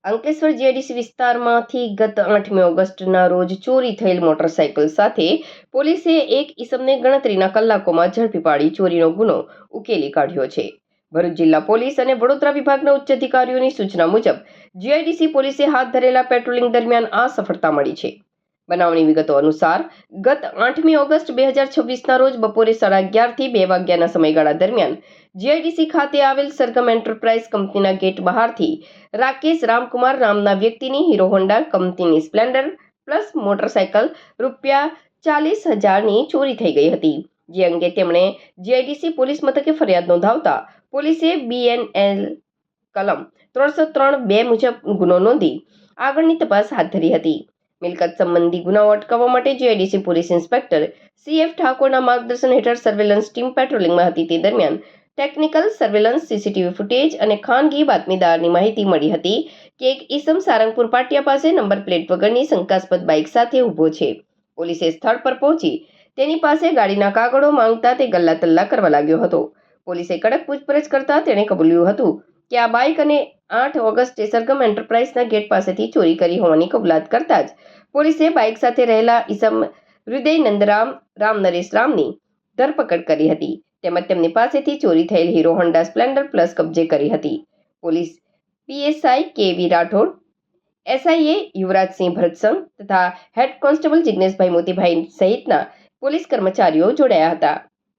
Ankleshwar GIDC વિસ્તારમાંથી ગત 8મી ઓગસ્ટના રોજ ચોરી થયેલ મોટરસાઇકલ સાથે પોલીસે એક ઈસમને ગણતરીના કલાકોમાં ઝડપી પાડી ચોરીનો ગુનો ઉકેલી કાઢ્યો છે. ભરૂચ જિલ્લા પોલીસ અને વડોદરા વિભાગના ઉચ્ચ અધિકારીઓની સૂચના મુજબ જીઆઈડીસી પોલીસે હાથ ધરેલા પેટ્રોલિંગ દરમિયાન આ સફળતા મળી છે. બનાવની વિગતો અનુસાર ગત 8મી ઓગસ્ટ 2026ના રોજ બપોરે 11:30 થી 2 વાગ્યાના સમયગાળા દરમિયાન જીઆઈડીસી ખાતે આવેલ સરગમ એન્ટરપ્રાઇઝ કંપનીના ગેટ બહારથી રાકેશ રામકુમાર નામના વ્યક્તિની હીરો હોન્ડા કંપનીની સ્પ્લેન્ડર પ્લસ મોટરસાઇકલ ₹40,000ની ચોરી થઈ ગઈ હતી. જે અંગે તેમણે જીઆઈડીસી પોલીસ મથકે ફરિયાદ નોંધાવતા પોલીસે BNL કલમ 303(2) મુજબ ગુનો નોંધી આગળની તપાસ હાથ ધરી હતી. મિલકત સંબંધી ગુનાઓ અટકાવવા માટે જીઆઈડીસી પોલીસ ઇન્સ્પેક્ટર CF ઠાકોરના માર્ગદર્શન હેઠળ સર્વેલન્સ ટીમ પેટ્રોલિંગમાં હતી. તે દરમિયાન ટેકનિકલ સર્વેલન્સ, સીસીટીવી ફૂટેજ અને ખાનગી બાતમીદારની માહિતી મળી હતી કે એક ઈસમ સારંગપુર પાટિયા પાસે નંબર પ્લેટ વગરની શંકાસ્પદ બાઇક સાથે ઊભો છે. પોલીસે સ્થળ પર પહોંચી તેની પાસે ગાડીના કાગળો માંગતા તે ગલ્લા તલ્લા કરવા લાગ્યો હતો. પોલીસે કડક પૂછપરછ કરતા તેણે કબૂલ્યું હતું કે આ બાઇક અને 8 ઓગસ્ટે સરગમ એન્ટરપ્રાઇઝના ગેટ પાસેથી ચોરી કરી હોવાની કબૂલાત કરતા જ પોલીસે બાઇક સાથે રહેલા ઈસમ હૃદય નંદરામ રામનરેશ રામની ધરપકડ કરી હતી તેમજ તેમની પાસેથી ચોરી થયેલ હીરો હોન્ડા સ્પ્લેન્ડર પ્લસ કબજે કરી હતી. Police PSI KV Rathod, SIA Yuvrajsinh Bharatsang તથા હેડ કોન્સ્ટેબલ જિગ્નેશભાઈ મોતીભાઈ સહિતના પોલીસ કર્મચારીઓ જોડાયા હતા.